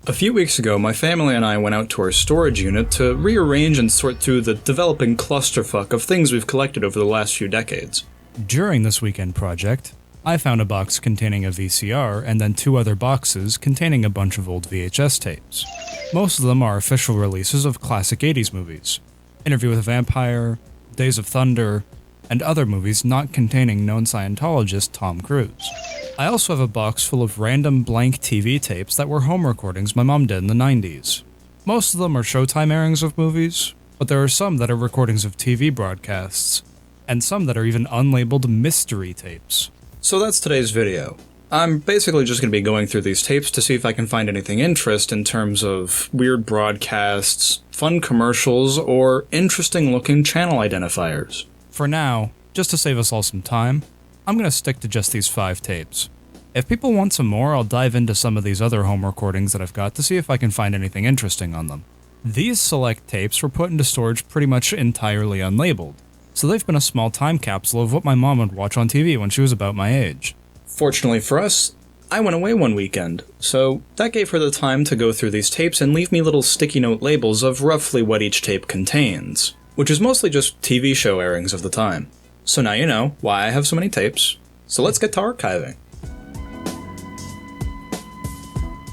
A few weeks ago, my family and I went out to our storage unit to rearrange and sort through the developing clusterfuck of things we've collected over the last few decades. During this weekend project, I found a box containing a VCR and then 2 other boxes containing a bunch of old VHS tapes. Most of them are official releases of classic 80s movies. Interview with a Vampire, Days of Thunder, and other movies not containing known Scientologist Tom Cruise. I also have a box full of random blank TV tapes that were home recordings my mom did in the 90s. Most of them are Showtime airings of movies, but there are some that are recordings of TV broadcasts, and some that are even unlabeled mystery tapes. So that's today's video. I'm basically just going to be going through these tapes to see if I can find anything interesting in terms of weird broadcasts, fun commercials, or interesting looking channel identifiers. For now, just to save us all some time, I'm going to stick to just these 5 tapes. If people want some more, I'll dive into some of these other home recordings that I've got to see if I can find anything interesting on them. These select tapes were put into storage pretty much entirely unlabeled, so they've been a small time capsule of what my mom would watch on TV when she was about my age. Fortunately for us, I went away one weekend, so that gave her the time to go through these tapes and leave me little sticky note labels of roughly what each tape contains, which is mostly just TV show airings of the time. So now you know why I have so many tapes, so let's get to archiving.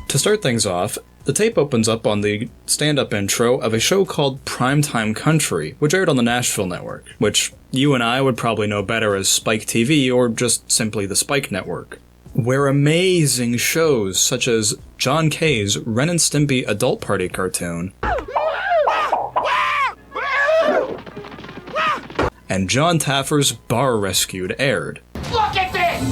To start things off, the tape opens up on the stand-up intro of a show called Primetime Country, which aired on the Nashville Network, which you and I would probably know better as Spike TV or just simply the Spike Network, where amazing shows such as John Kay's Ren and Stimpy Adult Party cartoon and John Taffer's Bar Rescued aired. Look at this!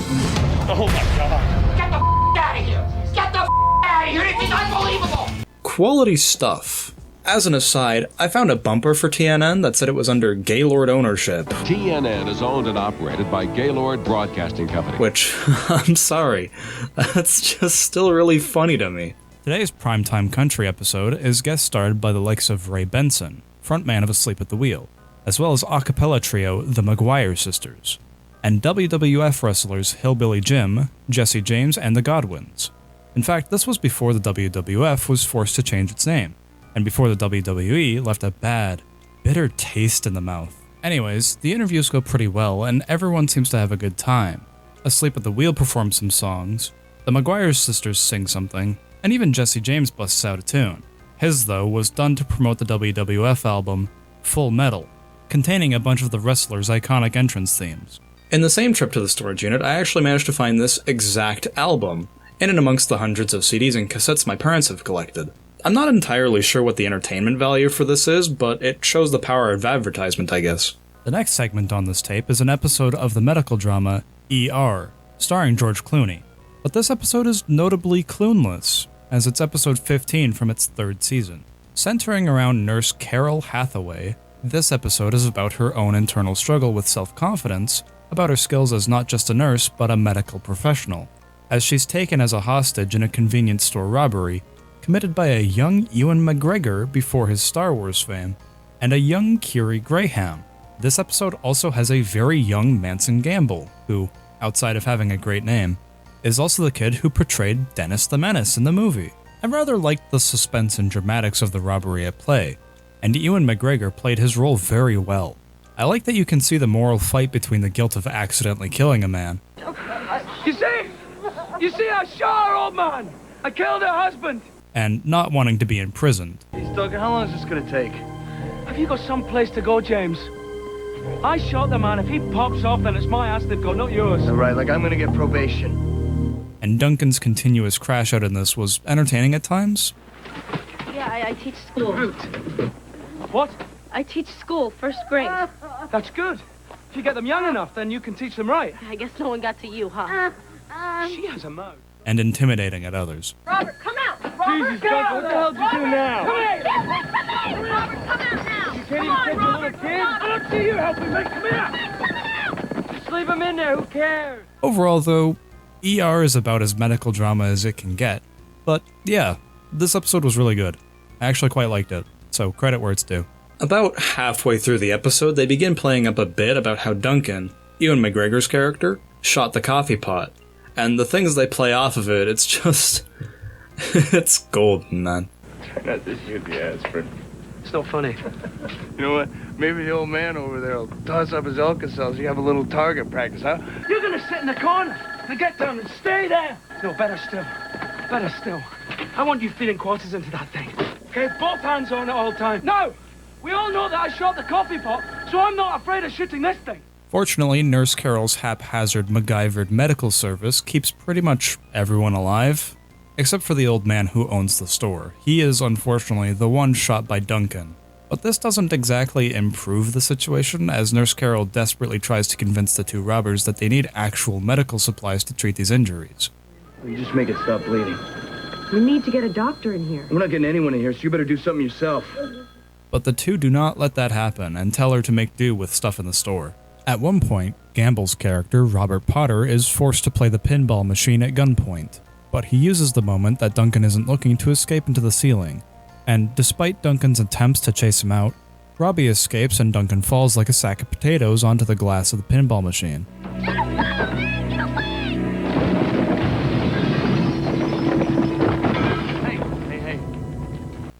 Oh my god. Get the out of here! Get the out of here! This is unbelievable! Quality stuff. As an aside, I found a bumper for TNN that said it was under Gaylord ownership. TNN is owned and operated by Gaylord Broadcasting Company. Which, I'm sorry, that's just still really funny to me. Today's Primetime Country episode is guest starred by the likes of Ray Benson, frontman of Asleep at the Wheel, as well as a cappella trio the Maguire Sisters, and WWF wrestlers Hillbilly Jim, Jesse James, and the Godwins. In fact, this was before the WWF was forced to change its name, and before the WWE left a bad, bitter taste in the mouth. Anyways, the interviews go pretty well, and everyone seems to have a good time. Asleep at the Wheel performs some songs, the Maguire Sisters sing something, and even Jesse James busts out a tune. His, though, was done to promote the WWF album Full Metal, containing a bunch of the wrestlers' iconic entrance themes. In the same trip to the storage unit, I actually managed to find this exact album, in and amongst the hundreds of CDs and cassettes my parents have collected. I'm not entirely sure what the entertainment value for this is, but it shows the power of advertisement, I guess. The next segment on this tape is an episode of the medical drama ER, starring George Clooney. But this episode is notably Cloonless, as it's episode 15 from its 3rd season. Centering around nurse Carol Hathaway, this episode is about her own internal struggle with self-confidence, about her skills as not just a nurse, but a medical professional, as she's taken as a hostage in a convenience store robbery, committed by a young Ewan McGregor before his Star Wars fame, and a young Kiri Graham. This episode also has a very young Manson Gamble, who, outside of having a great name, is also the kid who portrayed Dennis the Menace in the movie. I rather liked the suspense and dramatics of the robbery at play, and Ewan McGregor played his role very well. I like that you can see the moral fight between the guilt of accidentally killing a man. You see, I shot her, old man! I killed her husband! And not wanting to be imprisoned. Doug, how long is this gonna take? Have you got some place to go, James? I shot the man. If he pops off, then it's my ass that go, not yours. All right, like I'm gonna get probation. And Duncan's continuous crash out in this was entertaining at times. Yeah, I teach school. What? I teach school, 1st grade. That's good. If you get them young enough, then you can teach them right. I guess no one got to you, huh? She has a mouth. And intimidating at others. Robert, come out! Robert, Jesus, Doug, what the hell did you do now? Come here! Robert, come out now! You can't even catch a little kid? I don't see you helping me. Come here! Just leave him in there. Who cares? Overall, though, ER is about as medical drama as it can get. But yeah, this episode was really good. I actually quite liked it, so credit where it's due. About halfway through the episode, they begin playing up a bit about how Duncan, Ewan McGregor's character, shot the coffee pot. And the things they play off of it, it's just... It's golden, man. Try not to shoot the aspirin. It's no funny. You know what? Maybe the old man over there will toss up his Alka-Seltz. You have a little target practice, huh? You're gonna sit in the corner and get down and stay there. No, better still. Better still. I want you feeding quarters into that thing. Okay, both hands on it all the time. No! We all know that I shot the coffee pot, so I'm not afraid of shooting this thing. Fortunately, Nurse Carol's haphazard MacGyvered medical service keeps pretty much everyone alive, except for the old man who owns the store. He is, unfortunately, the one shot by Duncan. But this doesn't exactly improve the situation, as Nurse Carol desperately tries to convince the two robbers that they need actual medical supplies to treat these injuries. You just make it stop bleeding. We need to get a doctor in here. We're not getting anyone in here, so you better do something yourself. But the two do not let that happen and tell her to make do with stuff in the store. At one point, Gamble's character, Robert Potter, is forced to play the pinball machine at gunpoint, but he uses the moment that Duncan isn't looking to escape into the ceiling. And despite Duncan's attempts to chase him out, Robbie escapes and Duncan falls like a sack of potatoes onto the glass of the pinball machine. Hey.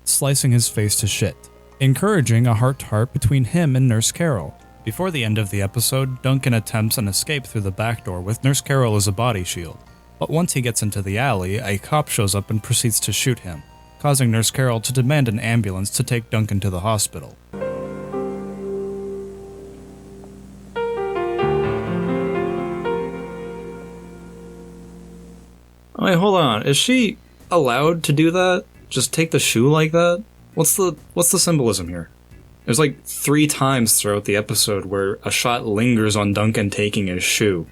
Slicing his face to shit, encouraging a heart-to-heart between him and Nurse Carol. Before the end of the episode, Duncan attempts an escape through the back door with Nurse Carol as a body shield. But once he gets into the alley, a cop shows up and proceeds to shoot him, causing Nurse Carol to demand an ambulance to take Duncan to the hospital. Wait, hold on. Is she allowed to do that? Just take the shoe like that? What's the symbolism here? There's like 3 times throughout the episode where a shot lingers on Duncan taking his shoe.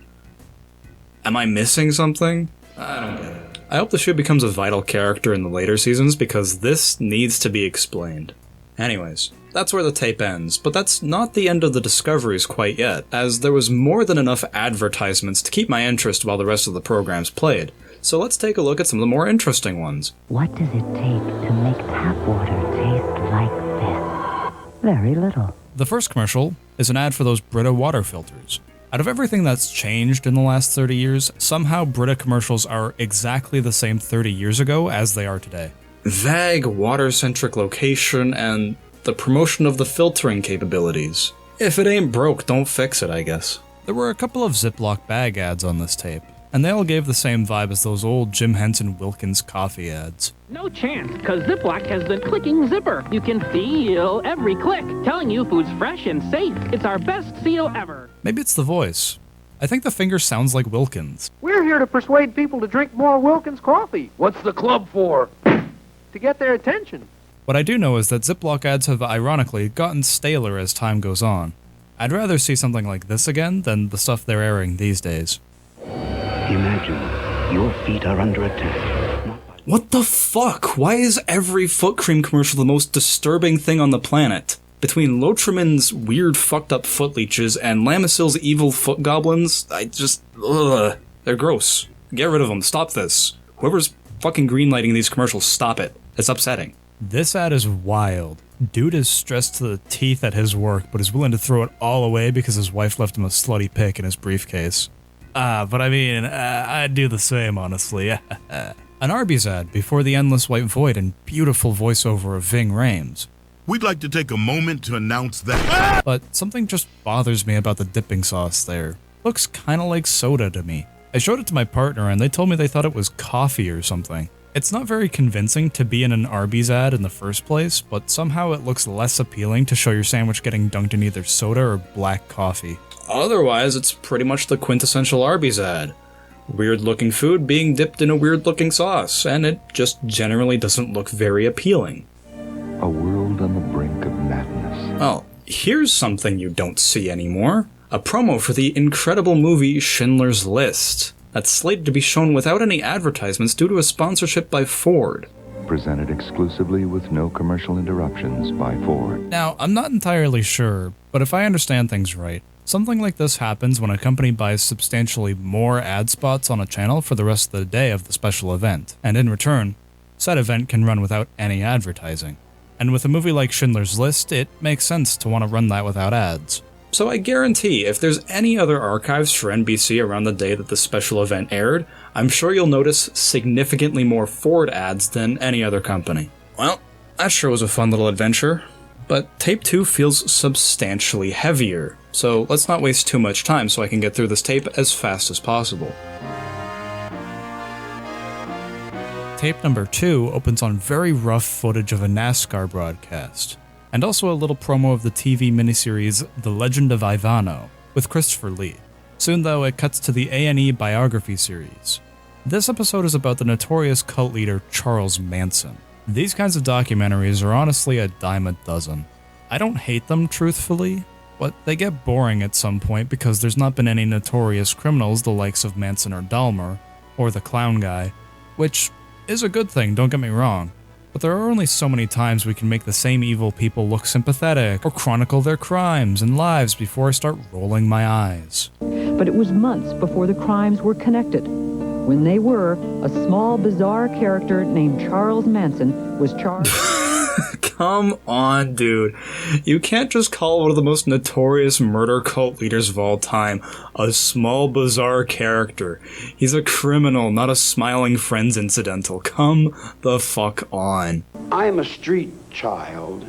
Am I missing something? I don't get it. I hope the shoe becomes a vital character in the later seasons because this needs to be explained. Anyways, that's where the tape ends, but that's not the end of the discoveries quite yet, as there was more than enough advertisements to keep my interest while the rest of the programs played. So let's take a look at some of the more interesting ones. What does it take to make tap water taste like this? Very little. The first commercial is an ad for those Brita water filters. Out of everything that's changed in the last 30 years, somehow Brita commercials are exactly the same 30 years ago as they are today. Vague, water-centric location, and the promotion of the filtering capabilities. If it ain't broke, don't fix it, I guess. There were a couple of Ziploc bag ads on this tape, and they all gave the same vibe as those old Jim Henson Wilkins coffee ads. No chance, because Ziploc has the clicking zipper. You can feel every click, telling you food's fresh and safe. It's our best seal ever. Maybe it's the voice. I think the finger sounds like Wilkins. We're here to persuade people to drink more Wilkins coffee. What's the club for? To get their attention. What I do know is that Ziploc ads have ironically gotten staler as time goes on. I'd rather see something like this again than the stuff they're airing these days. Imagine your feet are under attack. What the fuck? Why is every foot cream commercial the most disturbing thing on the planet? Between Lotrimin's weird fucked up foot leeches and Lamisil's evil foot goblins, they're gross. Get rid of them, stop this. Whoever's fucking greenlighting these commercials, stop it. It's upsetting. This ad is wild. Dude is stressed to the teeth at his work, but is willing to throw it all away because his wife left him a slutty pic in his briefcase. But I mean, I'd do the same, honestly. An Arby's ad before the endless white void and beautiful voiceover of Ving Rhames. We'd like to take a moment to announce that... But something just bothers me about the dipping sauce there. Looks kinda like soda to me. I showed it to my partner and they told me they thought it was coffee or something. It's not very convincing to be in an Arby's ad in the first place, but somehow it looks less appealing to show your sandwich getting dunked in either soda or black coffee. Otherwise, it's pretty much the quintessential Arby's ad. Weird-looking food being dipped in a weird-looking sauce, and it just generally doesn't look very appealing. A world on the brink of madness. Well, here's something you don't see anymore. A promo for the incredible movie Schindler's List. That's slated to be shown without any advertisements due to a sponsorship by Ford. Presented exclusively with no commercial interruptions by Ford. Now, I'm not entirely sure, but if I understand things right, something like this happens when a company buys substantially more ad spots on a channel for the rest of the day of the special event, and in return, said event can run without any advertising. And with a movie like Schindler's List, it makes sense to want to run that without ads. So I guarantee if there's any other archives for NBC around the day that the special event aired, I'm sure you'll notice significantly more Ford ads than any other company. Well, that sure was a fun little adventure, but tape 2 feels substantially heavier, so let's not waste too much time so I can get through this tape as fast as possible. Tape number 2 opens on very rough footage of a NASCAR broadcast, and also a little promo of the TV miniseries The Legend of Ivano, with Christopher Lee. Soon though, it cuts to the A&E biography series. This episode is about the notorious cult leader Charles Manson. These kinds of documentaries are honestly a dime a dozen. I don't hate them, truthfully, but they get boring at some point because there's not been any notorious criminals the likes of Manson or Dahmer, or the Clown Guy, which is a good thing, don't get me wrong, but there are only so many times we can make the same evil people look sympathetic or chronicle their crimes and lives before I start rolling my eyes. But it was months before the crimes were connected. When they were, a small, bizarre character named Charles Manson was charged. Come on, dude. You can't just call one of the most notorious murder cult leaders of all time a small, bizarre character. He's a criminal, not a smiling friends incidental. Come the fuck on. I'm a street child.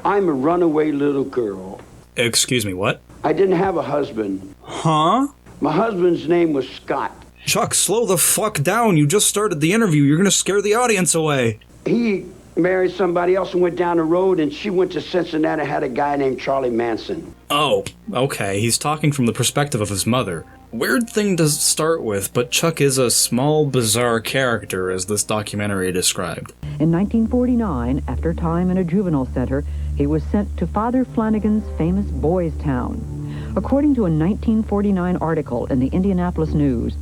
I'm a runaway little girl. Excuse me, what? I didn't have a husband. Huh? My husband's name was Scott. Chuck, slow the fuck down. You just started the interview. You're gonna scare the audience away. He married somebody else and went down the road, and she went to Cincinnati and had a guy named Charlie Manson. Oh, okay. He's talking from the perspective of his mother. Weird thing to start with, but Chuck is a small, bizarre character, as this documentary described. In 1949, after time in a juvenile center, he was sent to Father Flanagan's famous Boys Town. According to a 1949 article in the Indianapolis News.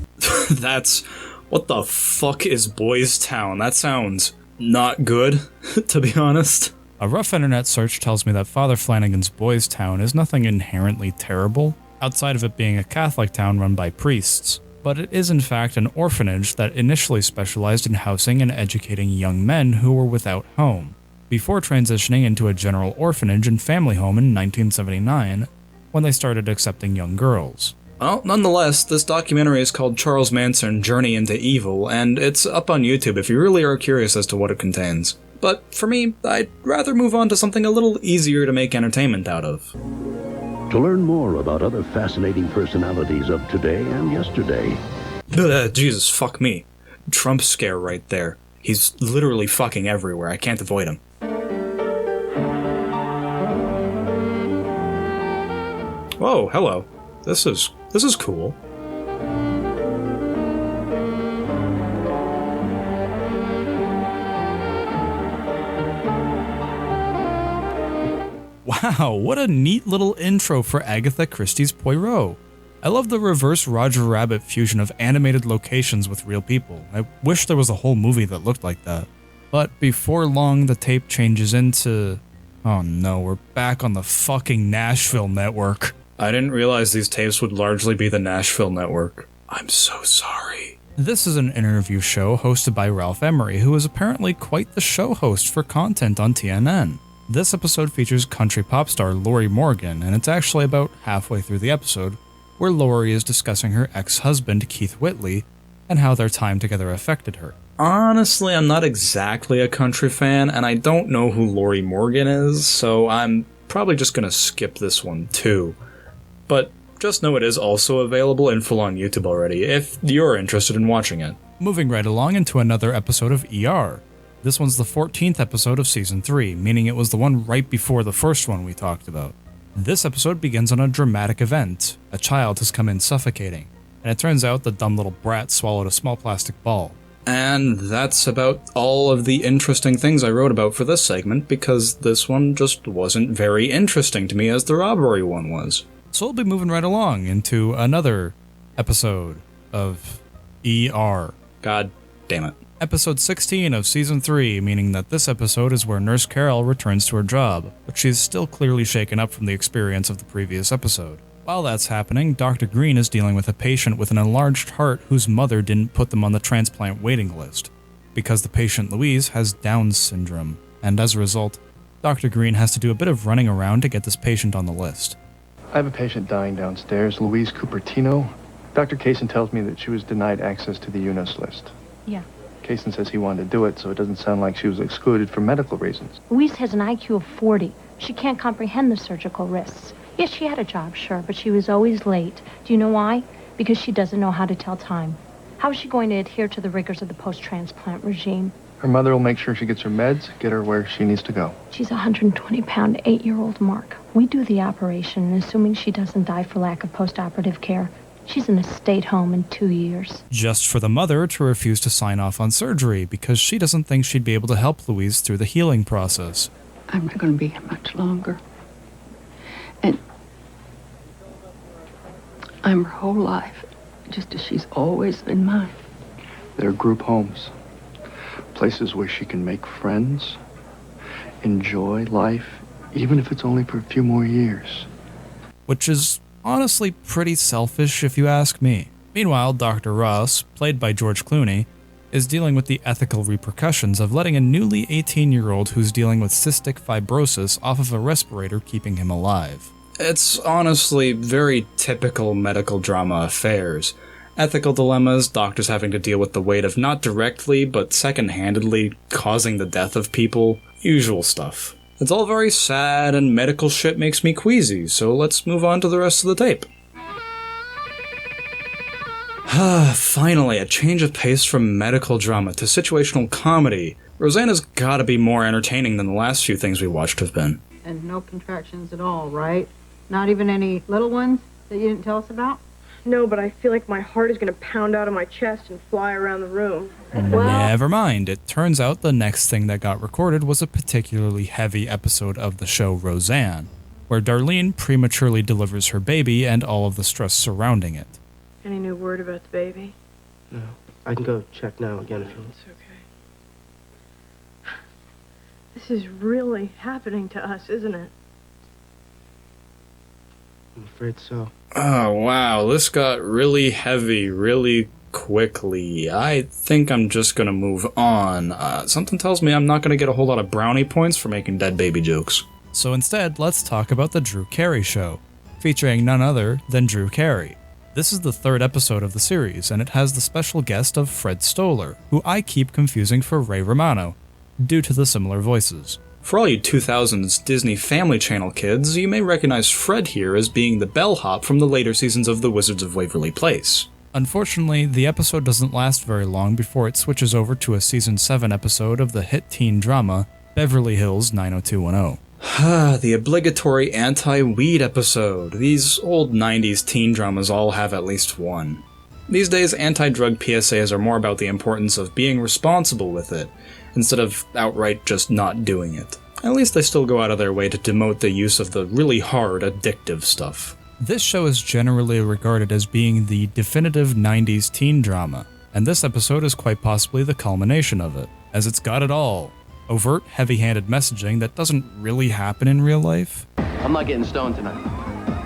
That's... what the fuck is Boys Town? That sounds not good, to be honest. A rough internet search tells me that Father Flanagan's Boys Town is nothing inherently terrible, outside of it being a Catholic town run by priests, but it is in fact an orphanage that initially specialized in housing and educating young men who were without home, before transitioning into a general orphanage and family home in 1979, when they started accepting young girls. Well, nonetheless, this documentary is called Charles Manson: Journey into Evil, and it's up on YouTube if you really are curious as to what it contains. But for me, I'd rather move on to something a little easier to make entertainment out of. To learn more about other fascinating personalities of today and yesterday. Jesus, fuck me. Trump scare right there. He's literally fucking everywhere. I can't avoid him. Whoa, hello. This is cool. Wow, what a neat little intro for Agatha Christie's Poirot. I love the reverse Roger Rabbit fusion of animated locations with real people. I wish there was a whole movie that looked like that. But before long, the tape changes into... oh no, we're back on the fucking Nashville network. I didn't realize these tapes would largely be the Nashville network. I'm so sorry. This is an interview show hosted by Ralph Emery, who is apparently quite the show host for content on TNN. This episode features country pop star Lori Morgan, and it's actually about halfway through the episode, where Lori is discussing her ex-husband Keith Whitley, and how their time together affected her. Honestly, I'm not exactly a country fan, and I don't know who Lori Morgan is, so I'm probably just gonna skip this one too. But just know it is also available in full on YouTube already, if you're interested in watching it. Moving right along into another episode of ER. This one's the 14th episode of Season 3, meaning it was the one right before the first one we talked about. This episode begins on a dramatic event. A child has come in suffocating, and it turns out the dumb little brat swallowed a small plastic ball. And that's about all of the interesting things I wrote about for this segment, because this one just wasn't very interesting to me as the robbery one was. So we'll be moving right along into another episode of ER. God damn it. Episode 16 of Season 3, meaning that this episode is where Nurse Carol returns to her job, but she's still clearly shaken up from the experience of the previous episode. While that's happening, Dr. Green is dealing with a patient with an enlarged heart whose mother didn't put them on the transplant waiting list, because the patient Louise has Down syndrome, and as a result, Dr. Green has to do a bit of running around to get this patient on the list. I have a patient dying downstairs, Louise Cupertino. Dr. Kaysen tells me that she was denied access to the UNOS list. Yeah. Kaysen says he wanted to do it, so it doesn't sound like she was excluded for medical reasons. Louise has an IQ of 40. She can't comprehend the surgical risks. Yes, she had a job, sure, but she was always late. Do you know why? Because she doesn't know how to tell time. How is she going to adhere to the rigors of the post-transplant regime? Her mother will make sure she gets her meds, get her where she needs to go. She's a 120-pound, 8-year-old Mark. We do the operation, and assuming she doesn't die for lack of post-operative care, she's in a state home in 2 years. Just for the mother to refuse to sign off on surgery because she doesn't think she'd be able to help Louise through the healing process. I'm not going to be here much longer. And I'm her whole life, just as she's always been mine. They're group homes. Places where she can make friends, enjoy life, even if it's only for a few more years. Which is honestly pretty selfish if you ask me. Meanwhile, Dr. Ross, played by George Clooney, is dealing with the ethical repercussions of letting a newly 18-year-old who's dealing with cystic fibrosis off of a respirator keeping him alive. It's honestly very typical medical drama affairs. Ethical dilemmas, doctors having to deal with the weight of not directly, but second-handedly causing the death of people, usual stuff. It's all very sad, and medical shit makes me queasy, so let's move on to the rest of the tape. Finally, a change of pace from medical drama to situational comedy. Rosanna's gotta be more entertaining than the last few things we watched have been. And no contractions at all, right? Not even any little ones that you didn't tell us about? No, but I feel like my heart is going to pound out of my chest and fly around the room. Never mind, it turns out the next thing that got recorded was a particularly heavy episode of the show Roseanne, where Darlene prematurely delivers her baby and all of the stress surrounding it. Any new word about the baby? No. I can go check now again if you want. It's okay. This is really happening to us, isn't it? I'm afraid so. Oh wow, this got really heavy really quickly. I think I'm just gonna move on. Something tells me I'm not gonna get a whole lot of brownie points for making dead baby jokes. So instead, let's talk about the Drew Carey Show, featuring none other than Drew Carey. This is the third episode of the series, and it has the special guest of Fred Stoller, who I keep confusing for Ray Romano, due to the similar voices. For all you 2000s Disney Family Channel kids, you may recognize Fred here as being the bellhop from the later seasons of The Wizards of Waverly Place. Unfortunately, the episode doesn't last very long before it switches over to a Season 7 episode of the hit teen drama, Beverly Hills 90210. The obligatory anti-weed episode. These old 90s teen dramas all have at least one. These days, anti-drug PSAs are more about the importance of being responsible with it, instead of outright just not doing it. At least they still go out of their way to demote the use of the really hard, addictive stuff. This show is generally regarded as being the definitive 90s teen drama, and this episode is quite possibly the culmination of it, as it's got it all. Overt, heavy-handed messaging that doesn't really happen in real life. I'm not getting stoned tonight.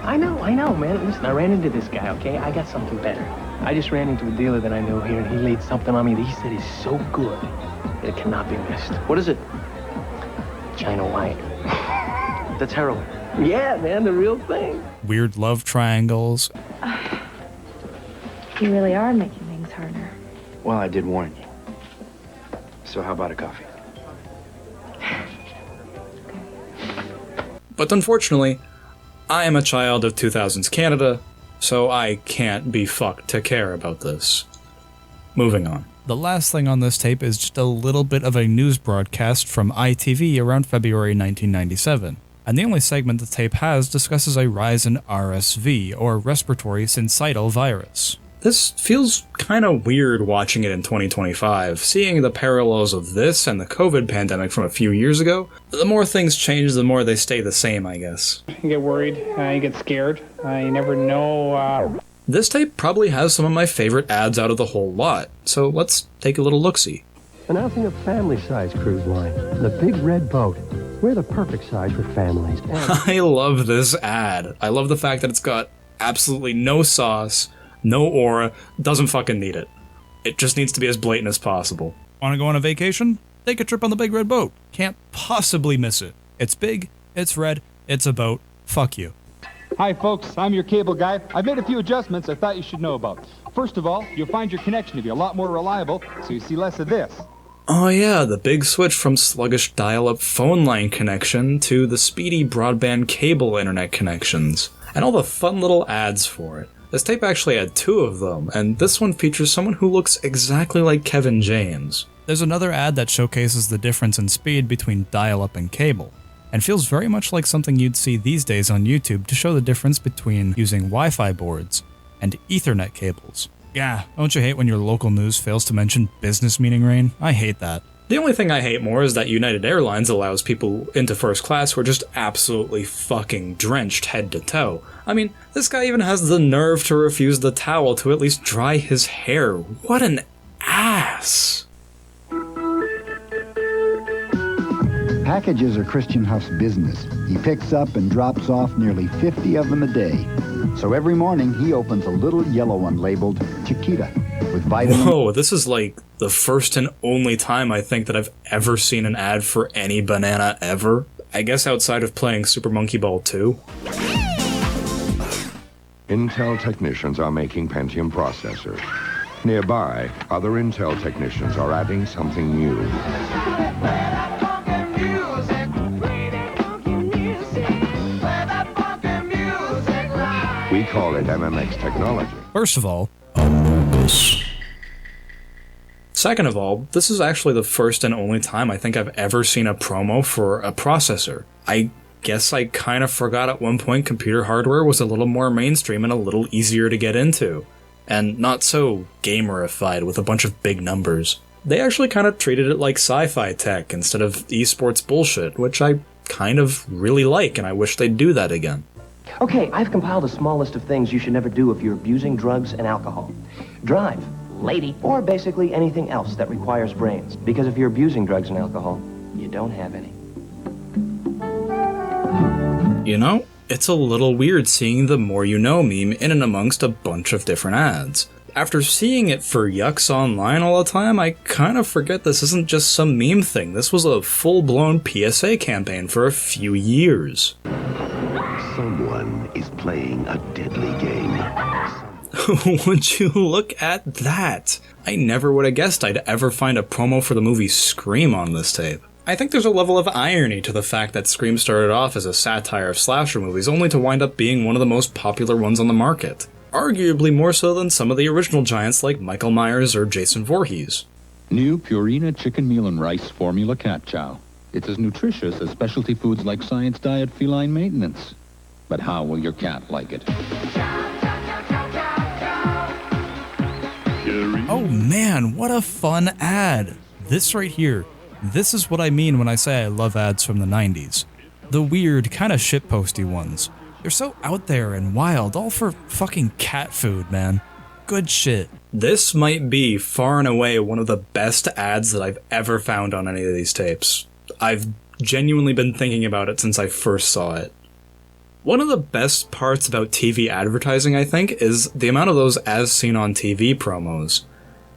I know, man. Listen, I ran into this guy, okay? I got something better. I just ran into a dealer that I know here, and he laid something on me that he said is so good that it cannot be missed. What is it? China White. That's heroin. Yeah, man, the real thing. Weird love triangles. You really are making things harder. Well, I did warn you. So how about a coffee? But unfortunately, I am a child of 2000s Canada, so I can't be fucked to care about this. Moving on. The last thing on this tape is just a little bit of a news broadcast from ITV around February 1997. And the only segment the tape has discusses a rise in RSV, or respiratory syncytial virus. This feels kinda weird watching it in 2025, seeing the parallels of this and the COVID pandemic from a few years ago. The more things change, the more they stay the same, I guess. You get worried, you get scared, you never know. This tape probably has some of my favorite ads out of the whole lot, so let's take a little look-see. Announcing a family-size cruise line, the Big Red Boat. We're the perfect size for families. I love this ad. I love the fact that it's got absolutely no sauce, no aura, doesn't fucking need it. It just needs to be as blatant as possible. Wanna go on a vacation? Take a trip on the Big Red Boat. Can't possibly miss it. It's big, it's red, it's a boat. Fuck you. Hi, folks. I'm your cable guy. I've made a few adjustments I thought you should know about. First of all, you'll find your connection to be a lot more reliable, so you see less of this. Oh yeah, the big switch from sluggish dial-up phone line connection to the speedy broadband cable internet connections. And all the fun little ads for it. This tape actually had 2 of them, and this one features someone who looks exactly like Kevin James. There's another ad that showcases the difference in speed between dial-up and cable, and feels very much like something you'd see these days on YouTube to show the difference between using Wi-Fi boards and Ethernet cables. Yeah, don't you hate when your local news fails to mention business meeting rain? I hate that. The only thing I hate more is that United Airlines allows people into first class who are just absolutely fucking drenched head to toe. I mean, this guy even has the nerve to refuse the towel to at least dry his hair. What an ass! Packages are Christian Huff's business. He picks up and drops off nearly 50 of them a day. So every morning he opens a little yellow one labeled Chiquita with vitamin. Whoa, this is like the first and only time I think that I've ever seen an ad for any banana ever. I guess outside of playing Super Monkey Ball 2. Intel technicians are making Pentium processors. Nearby, other Intel technicians are adding something new. We call it MMX technology. First of all, Second of all, this is actually the first and only time I think I've ever seen a promo for a processor. I guess I kind of forgot at one point computer hardware was a little more mainstream and a little easier to get into. And not so gamerified with a bunch of big numbers. They actually kind of treated it like sci-fi tech instead of esports bullshit, which I kind of really like, and I wish they'd do that again. Okay, I've compiled a small list of things you should never do if you're abusing drugs and alcohol. Drive, lady, or basically anything else that requires brains. Because if you're abusing drugs and alcohol, you don't have any. You know, it's a little weird seeing the more you know meme in and amongst a bunch of different ads. After seeing it for yucks online all the time, I kind of forget this isn't just some meme thing. This was a full-blown PSA campaign for a few years. Someone is playing a deadly game. Would you look at that? I never would have guessed I'd ever find a promo for the movie Scream on this tape. I think there's a level of irony to the fact that Scream started off as a satire of slasher movies only to wind up being one of the most popular ones on the market. Arguably more so than some of the original giants like Michael Myers or Jason Voorhees. New Purina chicken meal and rice formula cat chow. It's as nutritious as specialty foods like Science Diet feline maintenance. But how will your cat like it? Oh man, what a fun ad! This right here, this is what I mean when I say I love ads from the 90s. The weird, kind of shitposty ones. They're so out there and wild, all for fucking cat food, man. Good shit. This might be far and away one of the best ads that I've ever found on any of these tapes. I've genuinely been thinking about it since I first saw it. One of the best parts about TV advertising, I think, is the amount of those as seen on TV promos.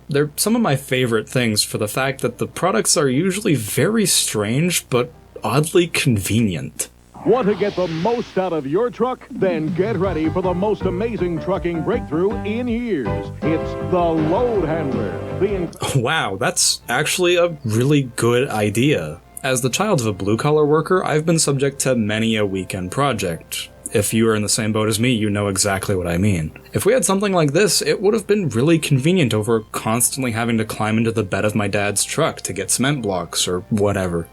They're some of my favorite things for the fact that the products are usually very strange, but oddly convenient. Want to get the most out of your truck? Then get ready for the most amazing trucking breakthrough in years. It's the Load Handler. Wow, that's actually a really good idea. As the child of a blue-collar worker, I've been subject to many a weekend project. If you are in the same boat as me, you know exactly what I mean. If we had something like this, it would have been really convenient over constantly having to climb into the bed of my dad's truck to get cement blocks or whatever.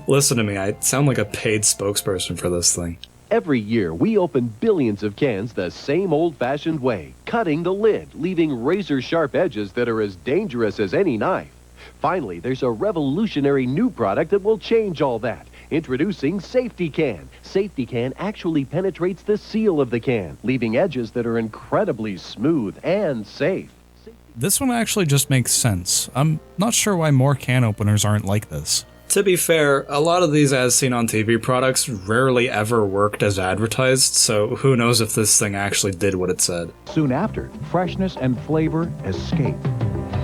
Listen to me, I sound like a paid spokesperson for this thing. Every year, we open billions of cans the same old-fashioned way, cutting the lid, leaving razor-sharp edges that are as dangerous as any knife. Finally, there's a revolutionary new product that will change all that. Introducing Safety Can. Safety Can actually penetrates the seal of the can, leaving edges that are incredibly smooth and safe. This one actually just makes sense. I'm not sure why more can openers aren't like this. To be fair, a lot of these as seen on TV products rarely ever worked as advertised, so who knows if this thing actually did what it said. Soon after, freshness and flavor escape.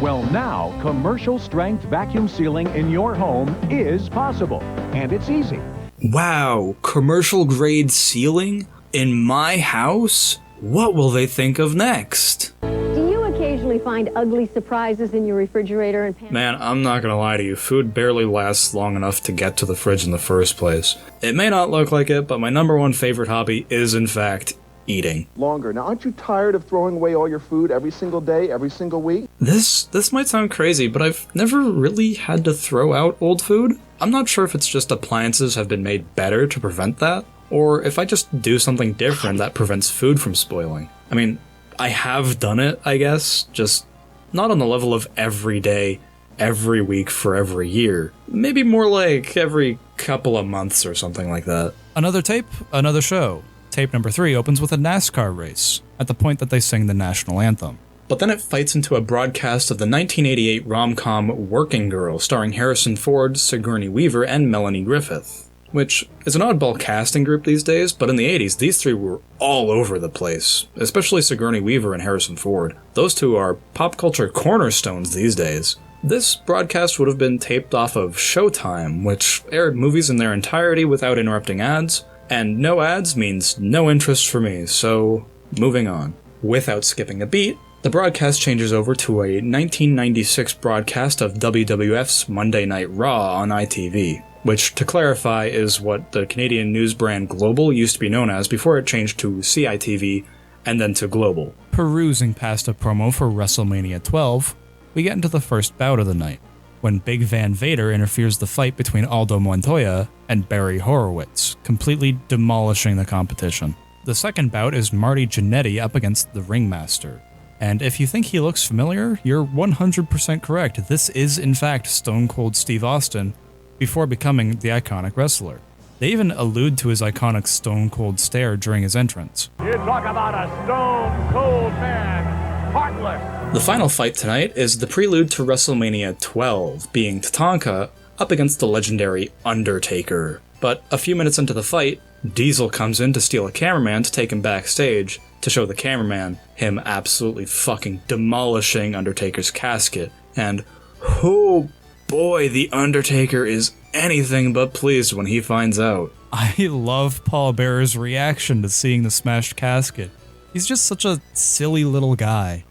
Well, now, commercial strength vacuum sealing in your home is possible, and it's easy. Wow, commercial grade sealing? in my house? What will they think of next? Do you occasionally find ugly surprises in your refrigerator and pantry? Man, I'm not gonna lie to you, food barely lasts long enough to get to the fridge in the first place. It may not look like it, but my number one favorite hobby is, in fact, eating. Longer. Now, aren't you tired of throwing away all your food every single day, every single week? This might sound crazy, but I've never really had to throw out old food. I'm not sure if it's just appliances have been made better to prevent that, or if I just do something different that prevents food from spoiling. I mean, I have done it, I guess, just not on the level of every day, every week for every year. Maybe more like every couple of months or something like that. Another tape, another show. Tape number 3 opens with a NASCAR race, at the point that they sing the national anthem. But then it fights into a broadcast of the 1988 rom-com Working Girl, starring Harrison Ford, Sigourney Weaver, and Melanie Griffith. Which is an oddball casting group these days, but in the 80s, these three were all over the place, especially Sigourney Weaver and Harrison Ford. Those two are pop culture cornerstones these days. This broadcast would have been taped off of Showtime, which aired movies in their entirety without interrupting ads, and no ads means no interest for me, so moving on. Without skipping a beat, the broadcast changes over to a 1996 broadcast of WWF's Monday Night Raw on ITV, which, to clarify, is what the Canadian news brand Global used to be known as before it changed to CITV and then to Global. Perusing past a promo for WrestleMania 12, we get into the first bout of the night, when Big Van Vader interferes the fight between Aldo Montoya and Barry Horowitz, completely demolishing the competition. The second bout is Marty Jannetty up against the Ringmaster. And if you think he looks familiar, you're 100% correct. This is in fact Stone Cold Steve Austin, before becoming the iconic wrestler. They even allude to his iconic Stone Cold stare during his entrance. You talk about a stone cold man, heartless. The final fight tonight is the prelude to WrestleMania 12, being Tatanka up against the legendary Undertaker. But a few minutes into the fight, Diesel comes in to steal a cameraman to take him backstage to show the cameraman him absolutely fucking demolishing Undertaker's casket. And oh boy, the Undertaker is anything but pleased when he finds out. I love Paul Bearer's reaction to seeing the smashed casket. He's just such a silly little guy.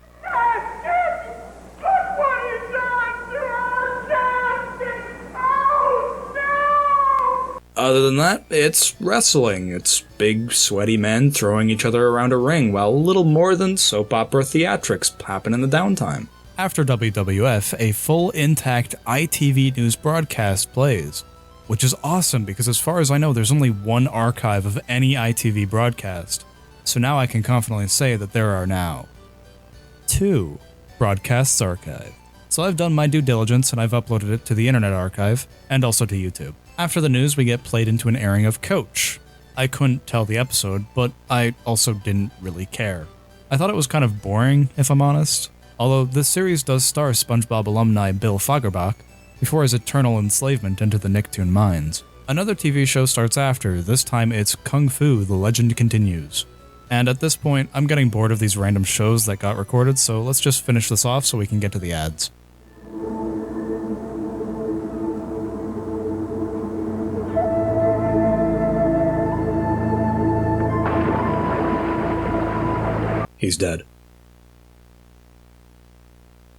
Other than that, it's wrestling. It's big, sweaty men throwing each other around a ring, while a little more than soap opera theatrics happen in the downtime. After WWF, a full intact ITV news broadcast plays, which is awesome because as far as I know, there's only one archive of any ITV broadcast. So now I can confidently say that there are now 2 broadcasts archived. So I've done my due diligence and I've uploaded it to the Internet Archive and also to YouTube. After the news, we get played into an airing of Coach. I couldn't tell the episode, but I also didn't really care. I thought it was kind of boring, if I'm honest. Although this series does star SpongeBob alumni Bill Fagerbach before his eternal enslavement into the Nicktoon mines. Another TV show starts after, this time it's Kung Fu, The Legend Continues. And at this point, I'm getting bored of these random shows that got recorded, so let's just finish this off so we can get to the ads. He's dead.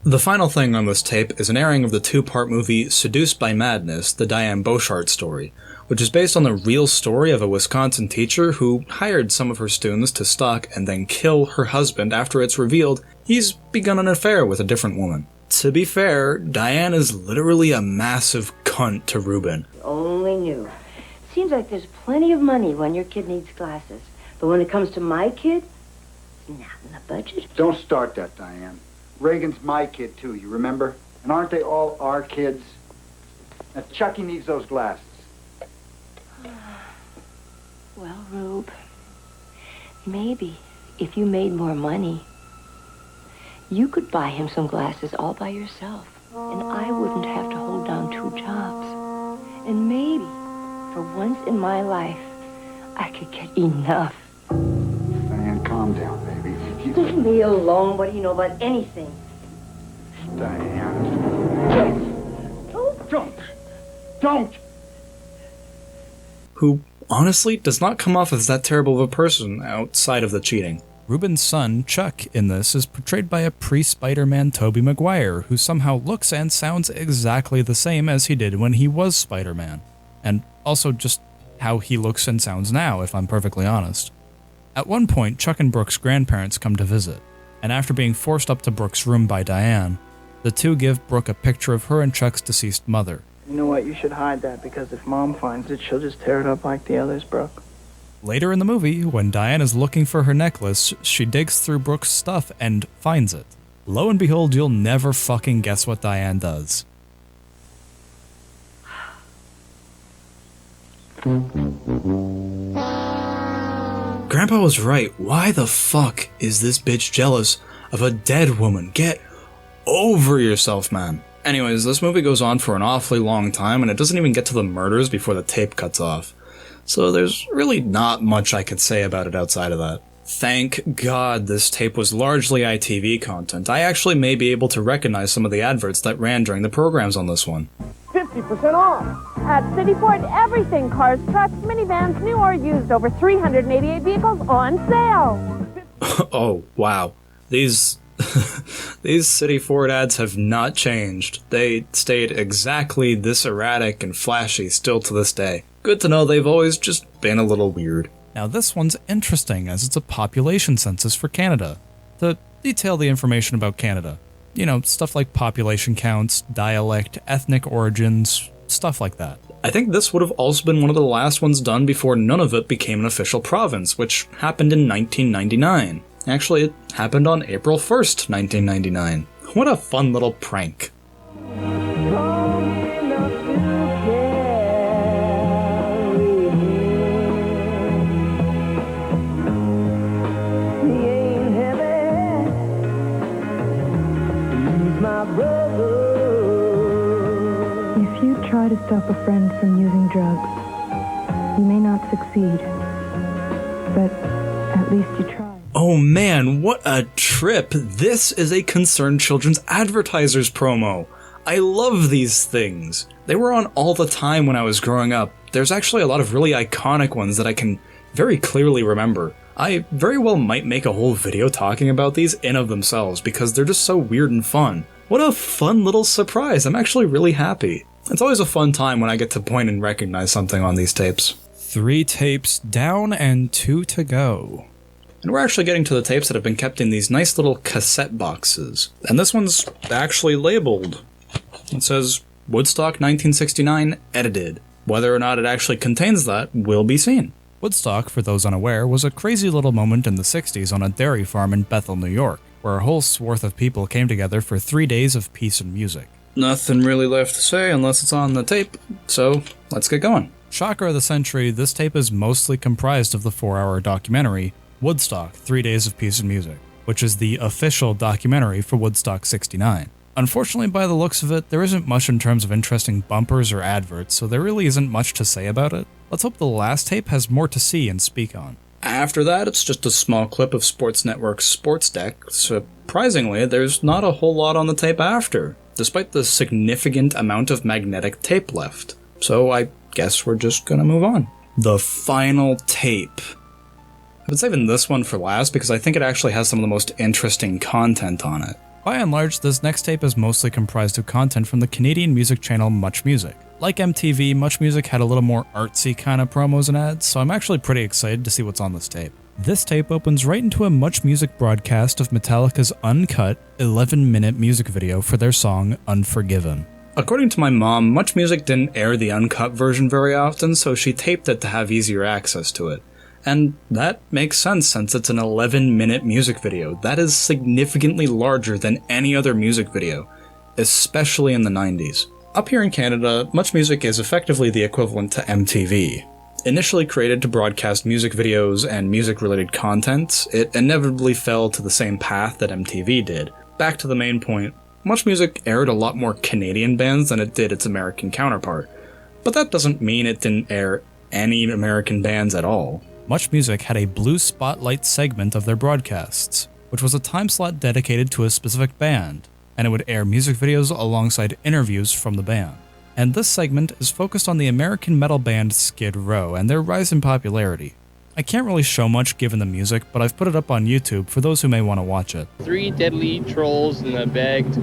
The final thing on this tape is an airing of the 2-part movie Seduced by Madness, the Diane Beauchart story, which is based on the real story of a Wisconsin teacher who hired some of her students to stalk and then kill her husband after it's revealed he's begun an affair with a different woman. To be fair, Diane is literally a massive cunt to Ruben. Only knew. Seems like there's plenty of money when your kid needs glasses. But when it comes to my kid, not in the budget. Don't start that, Diane. Reagan's my kid, too, you remember? And aren't they all our kids? Now, Chucky needs those glasses. Well, Rube, maybe if you made more money, you could buy him some glasses all by yourself. And I wouldn't have to hold down 2 jobs. And maybe, for once in my life, I could get enough. Diane, calm down, baby. Leave me alone. What do you know about anything? Diane. Don't. Who honestly does not come off as that terrible of a person outside of the cheating. Ruben's son, Chuck, in this is portrayed by a pre-Spider-Man Tobey Maguire, who somehow looks and sounds exactly the same as he did when he was Spider-Man. And also just how he looks and sounds now, if I'm perfectly honest. At one point, Chuck and Brooke's grandparents come to visit, and after being forced up to Brooke's room by Diane, the two give Brooke a picture of her and Chuck's deceased mother. You know what, you should hide that, because if Mom finds it, she'll just tear it up like the others, Brooke. Later in the movie, when Diane is looking for her necklace, she digs through Brooke's stuff and finds it. Lo and behold, you'll never fucking guess what Diane does. Grandpa was right. Why the fuck is this bitch jealous of a dead woman? Get over yourself, man. Anyways, this movie goes on for an awfully long time, and it doesn't even get to the murders before the tape cuts off. So there's really not much I could say about it outside of that. Thank God this tape was largely ITV content. I actually may be able to recognize some of the adverts that ran during the programs on this one. 50% off! At City Ford, everything, cars, trucks, minivans, new or used, over 388 vehicles on sale! Oh, wow. These City Ford ads have not changed. They stayed exactly this erratic and flashy still to this day. Good to know they've always just been a little weird. Now this one's interesting as it's a population census for Canada. To detail the information about Canada. You know, stuff like population counts, dialect, ethnic origins, stuff like that. I think this would have also been one of the last ones done before Nunavut became an official province, which happened in 1999. Actually, it happened on April 1st, 1999. What a fun little prank. If you try to stop a friend from using drugs, you may not succeed, but at least you try. Oh man, what a trip! This is a Concerned Children's Advertisers promo! I love these things! They were on all the time when I was growing up. There's actually a lot of really iconic ones that I can very clearly remember. I very well might make a whole video talking about these in of themselves because they're just so weird and fun. What a fun little surprise, I'm actually really happy. It's always a fun time when I get to point and recognize something on these tapes. 3 tapes down and 2 to go. And we're actually getting to the tapes that have been kept in these nice little cassette boxes. And this one's actually labeled. It says, Woodstock 1969 edited. Whether or not it actually contains that will be seen. Woodstock, for those unaware, was a crazy little moment in the 60s on a dairy farm in Bethel, New York, where a whole swath of people came together for 3 days of peace and music. Nothing really left to say unless it's on the tape, so let's get going. Shocker of the century, this tape is mostly comprised of the 4-hour documentary, Woodstock, 3 Days of Peace and Music, which is the official documentary for Woodstock 69. Unfortunately, by the looks of it, there isn't much in terms of interesting bumpers or adverts, so there really isn't much to say about it. Let's hope the last tape has more to see and speak on. After that, it's just a small clip of Sports Network's Sports Deck. Surprisingly, there's not a whole lot on the tape after, despite the significant amount of magnetic tape left. So I guess we're just gonna move on. The final tape. I've been saving this one for last because I think it actually has some of the most interesting content on it. By and large, this next tape is mostly comprised of content from the Canadian music channel Much Music. Like MTV, Much Music had a little more artsy kind of promos and ads, so I'm actually pretty excited to see what's on this tape. This tape opens right into a Much Music broadcast of Metallica's uncut, 11-minute music video for their song Unforgiven. According to my mom, Much Music didn't air the uncut version very often, so she taped it to have easier access to it. And that makes sense since it's an 11-minute music video. That is significantly larger than any other music video, especially in the 90s. Up here in Canada, Much Music is effectively the equivalent to MTV. Initially created to broadcast music videos and music-related content, it inevitably fell to the same path that MTV did. Back to the main point, Much Music aired a lot more Canadian bands than it did its American counterpart. But that doesn't mean it didn't air any American bands at all. Much Music had a Blue Spotlight segment of their broadcasts, which was a time slot dedicated to a specific band, and it would air music videos alongside interviews from the band. and this segment is focused on the American metal band Skid Row and their rise in popularity. I can't really show much given the music, but I've put it up on YouTube for those who may want to watch it. 3 deadly trolls in a bagged,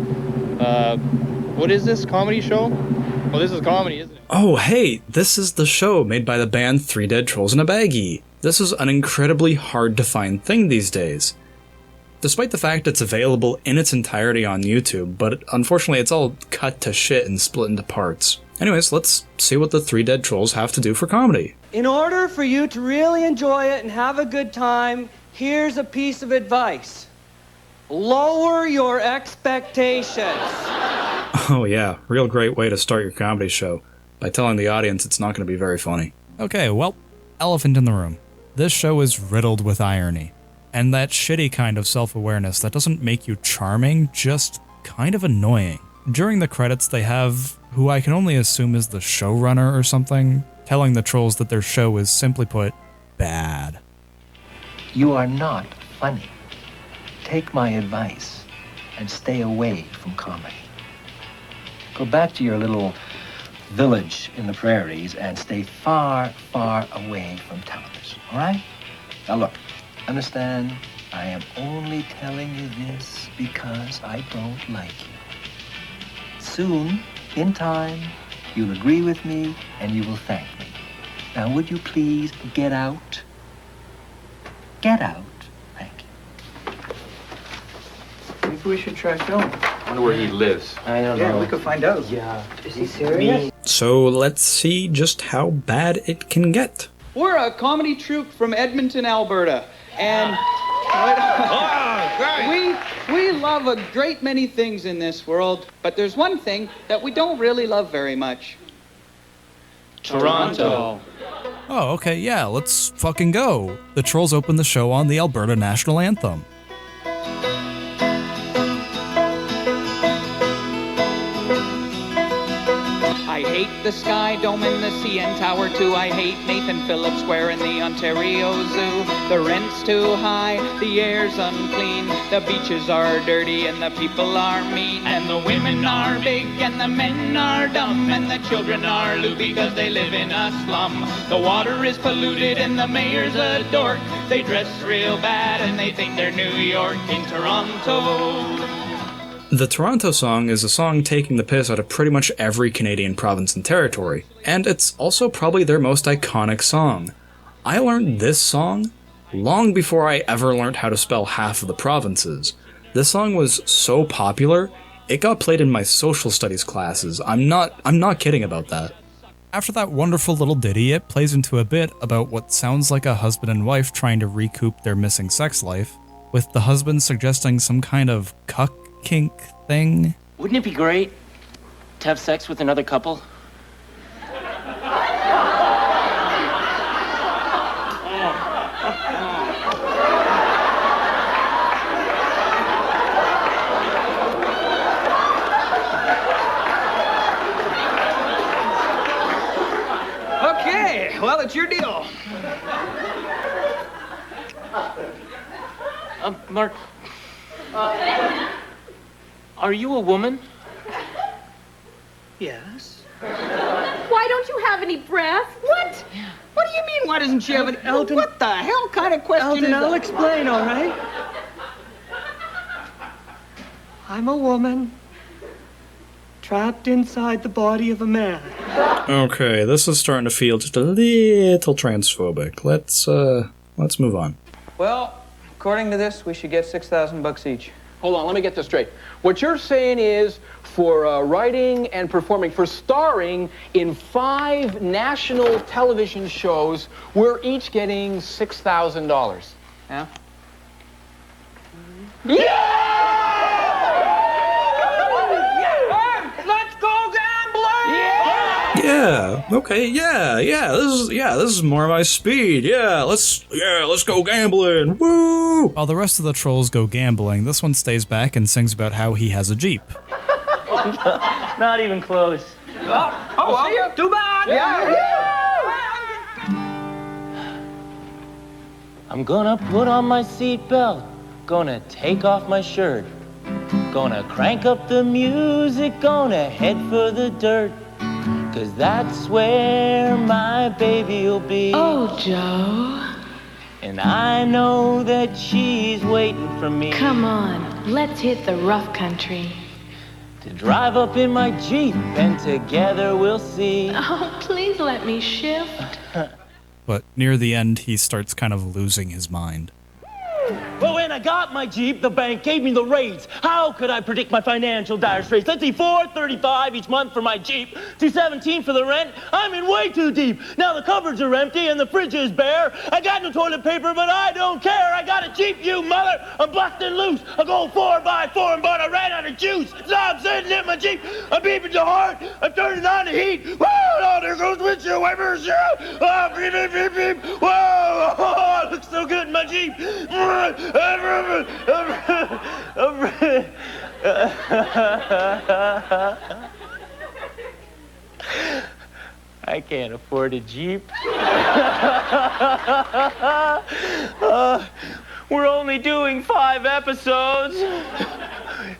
what is this, comedy show? Well, this is comedy, isn't it? Oh, hey, this is the show made by the band 3 Dead Trolls in a Baggie. This is an incredibly hard to find thing these days. Despite the fact it's available in its entirety on YouTube, but unfortunately it's all cut to shit and split into parts. Anyways, let's see what the 3 Dead Trolls have to do for comedy. In order for you to really enjoy it and have a good time, here's a piece of advice. Lower your expectations. Oh yeah, real great way to start your comedy show, by telling the audience it's not going to be very funny. Okay, well, elephant in the room. This show is riddled with irony. And that shitty kind of self-awareness that doesn't make you charming, just kind of annoying. During the credits, they have who I can only assume is the showrunner or something, telling the trolls that their show is, simply put, bad. You are not funny. Take my advice and stay away from comedy. Go back to your little village in the prairies and stay far, far away from television, all right? Now look, understand, I am only telling you this because I don't like you. Soon, in time, you'll agree with me and you will thank me. Now, would you please get out? Get out. Thank you. Maybe we should try film. I wonder where he lives. I don't Yeah, know. we could find out. Yeah. Is he serious? So let's see just how bad it can get. We're a comedy troupe from Edmonton, Alberta, and we love a great many things in this world, but there's one thing that we don't really love very much. Toronto. Oh, okay, yeah, let's fucking go. The trolls open the show on the Alberta National Anthem. I hate the Sky Dome and the CN Tower too. I hate Nathan Phillips Square and the Ontario Zoo. The rent's too high, the air's unclean, the beaches are dirty and the people are mean, and the women are big and the men are dumb, and the children are loose because they live in a slum. The water is polluted and the mayor's a dork. They dress real bad and they think they're New York in Toronto. The Toronto song is a song taking the piss out of pretty much every Canadian province and territory, and it's also probably their most iconic song. I learned this song long before I ever learned how to spell half of the provinces. This song was so popular, it got played in my social studies classes. I'm not kidding about that. After that wonderful little ditty, it plays into a bit about what sounds like a husband and wife trying to recoup their missing sex life, with the husband suggesting some kind of cuck kink thing. Wouldn't it be great to have sex with another couple? Okay, well, it's your deal. Mark, are you a woman? Yes. Why don't you have any breath? What? Yeah. What do you mean, why doesn't she have an... Elton, what the hell kind of question Elton, is I'll that? explain, all right? I'm a woman trapped inside the body of a man. Okay, this is starting to feel just a little transphobic. Let's move on. Well, according to this, we should get $6,000 each. Hold on, let me get this straight. What you're saying is for writing and performing, for starring in 5 national television shows, we're each getting $6,000. Yeah? Let's go gambling! Yeah, okay, this is more my speed. Let's go gambling. Woo! While the rest of the trolls go gambling, this one stays back and sings about how he has a Jeep. Not even close. Well, too bad. I'm gonna put on my seatbelt, gonna take off my shirt, gonna crank up the music, gonna head for the dirt. 'cause that's where my baby'll be. Oh, Joe. And I know that she's waiting for me. Come on, let's hit the rough country. To drive up in my Jeep, and together we'll see. Oh, please let me shift. But near the end, he starts kind of losing his mind. Well, when I got my Jeep, the bank gave me the rates. How could I predict my financial dire straits? Let's see, $435 each month for my Jeep, $217 for the rent. I'm in way too deep. Now the cupboards are empty and the fridge is bare. I got no toilet paper, but I don't care. I got a Jeep, you mother. I'm busting loose. I go 4x4, but I ran out of juice. So I'm sitting in my Jeep. I'm beeping too hard. I'm turning on the heat. Whoa, oh, there goes windshield wipers. Oh, beep, beep, beep, beep. Whoa, oh, it looks so good in my Jeep. I can't afford a Jeep. We're only doing 5 episodes.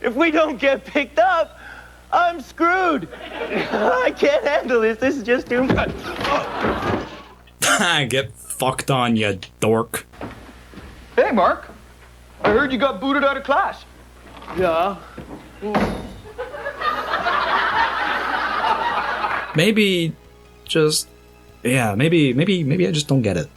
If we don't get picked up, I'm screwed. I can't handle this. This is just too much. Get fucked on, you dork. Hey, Mark. I heard you got booted out of class. Yeah. Maybe I just don't get it.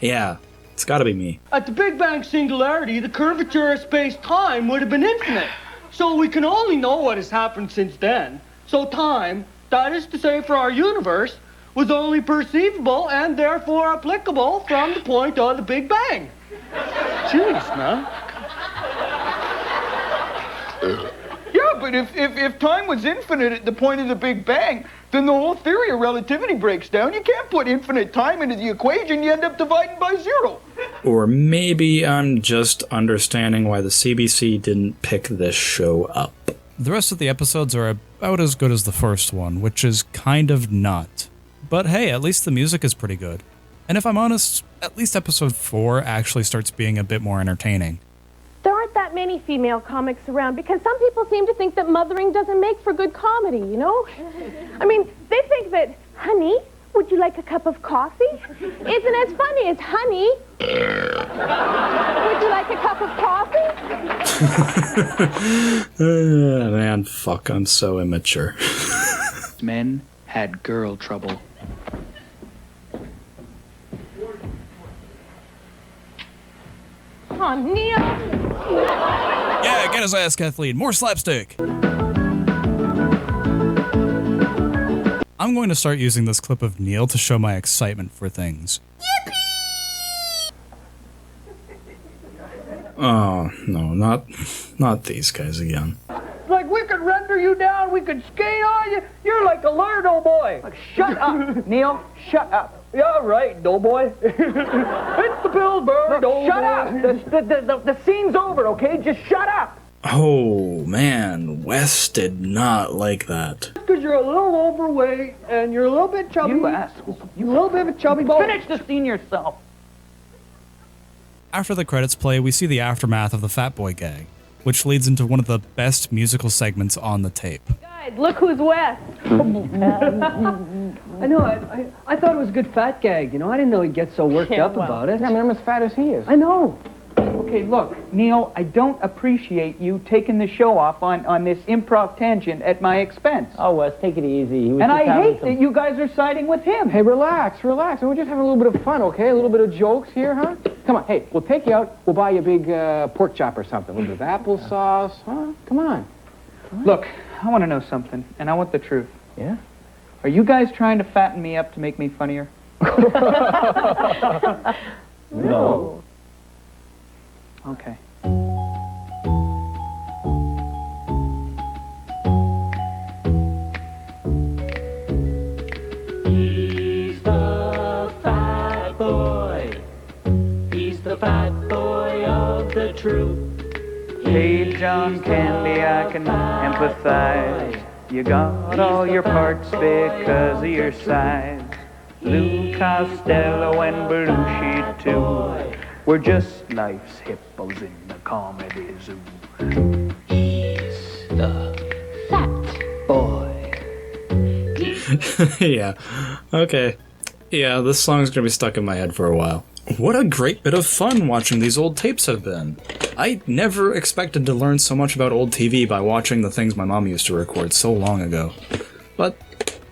Yeah, it's gotta be me. At the Big Bang singularity, the curvature of space-time would have been infinite. So we can only know what has happened since then. So time, that is to say for our universe, was only perceivable and therefore applicable from the point of the Big Bang. Jeez, man. Yeah, but if time was infinite at the point of the Big Bang, then the whole theory of relativity breaks down. You can't put infinite time into the equation. You end up dividing by 0. Or maybe I'm just understanding why the CBC didn't pick this show up. The rest of the episodes are about as good as the first one, which is kind of not. But hey, at least the music is pretty good. And if I'm honest, at least episode 4 actually starts being a bit more entertaining. There aren't that many female comics around because some people seem to think that mothering doesn't make for good comedy, you know? I mean, they think that, honey, would you like a cup of coffee? Isn't as funny as honey. Would you like a cup of coffee? Man, fuck, I'm so immature. Men had girl trouble. Oh, Neil. Yeah, get his ass, Kathleen. More slapstick. I'm going to start using this clip of Neil to show my excitement for things. Oh, no, not these guys again. Like we could render you down, we could skate on you. You're like a Lardo boy. Shut up, Neil. Shut up. Yeah, right, doughboy. It's the Pillsbury doughboy. Shut up. The scene's over, okay? Just shut up. Oh, man, Wes did not like that. Because you're a little overweight and you're a little bit chubby. You asshole. You're a little bit of a chubby boy. Finish the scene yourself. After the credits play, we see the aftermath of the Fat Boy gag, which leads into one of the best musical segments on the tape. Guys, look who's Wes. I know, I thought it was a good fat gag, you know? I didn't know he'd get so worked up about it. Yeah, I mean, I'm as fat as he is. I know. Okay, look, Neil, I don't appreciate you taking the show off on this improv tangent at my expense. Oh, Wes, take it easy. And I hate that you guys are siding with him. Hey, relax. We're just having a little bit of fun, okay? A little bit of jokes here, huh? Come on, hey, we'll take you out. We'll buy you a big pork chop or something. A little bit of applesauce, huh? Come on. Look, I want to know something, and I want the truth. Yeah? Are you guys trying to fatten me up to make me funnier? No. Okay. He's the fat boy. He's the fat boy of the troop. Hey, John Candy, I can empathize. You got all your parts because of your size. Lou Costello and Belushi, too. We're just life's hippos in the comedy zoo. He's the Fat boy. Yeah. Okay. Yeah, this song's gonna be stuck in my head for a while. What a great bit of fun watching these old tapes have been. I never expected to learn so much about old TV by watching the things my mom used to record so long ago. But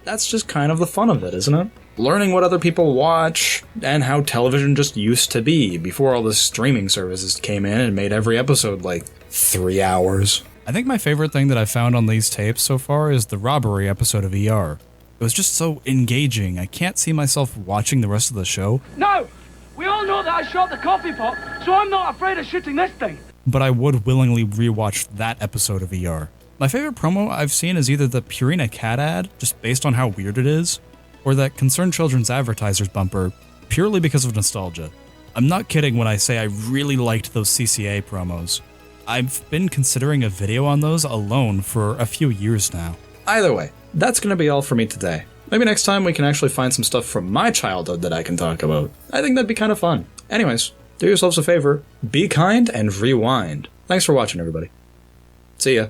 that's just kind of the fun of it, isn't it? Learning what other people watch, and how television just used to be before all the streaming services came in and made every episode like 3 hours. I think my favorite thing that I've found on these tapes so far is the robbery episode of ER. It was just so engaging. I can't see myself watching the rest of the show. No! We all know that I shot the coffee pot, so I'm not afraid of shooting this thing. But I would willingly rewatch that episode of ER. My favorite promo I've seen is either the Purina cat ad, just based on how weird it is, or that Concerned Children's Advertisers bumper, purely because of nostalgia. I'm not kidding when I say I really liked those CCA promos. I've been considering a video on those alone for a few years now. Either way, that's gonna be all for me today. Maybe next time we can actually find some stuff from my childhood that I can talk about. I think that'd be kind of fun. Anyways, do yourselves a favor, be kind and rewind. Thanks for watching, everybody. See ya.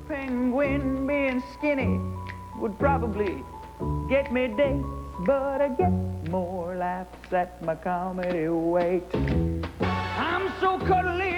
Penguin being skinny would probably get me dates, but I get more laughs at my comedy weight. I'm so cuddly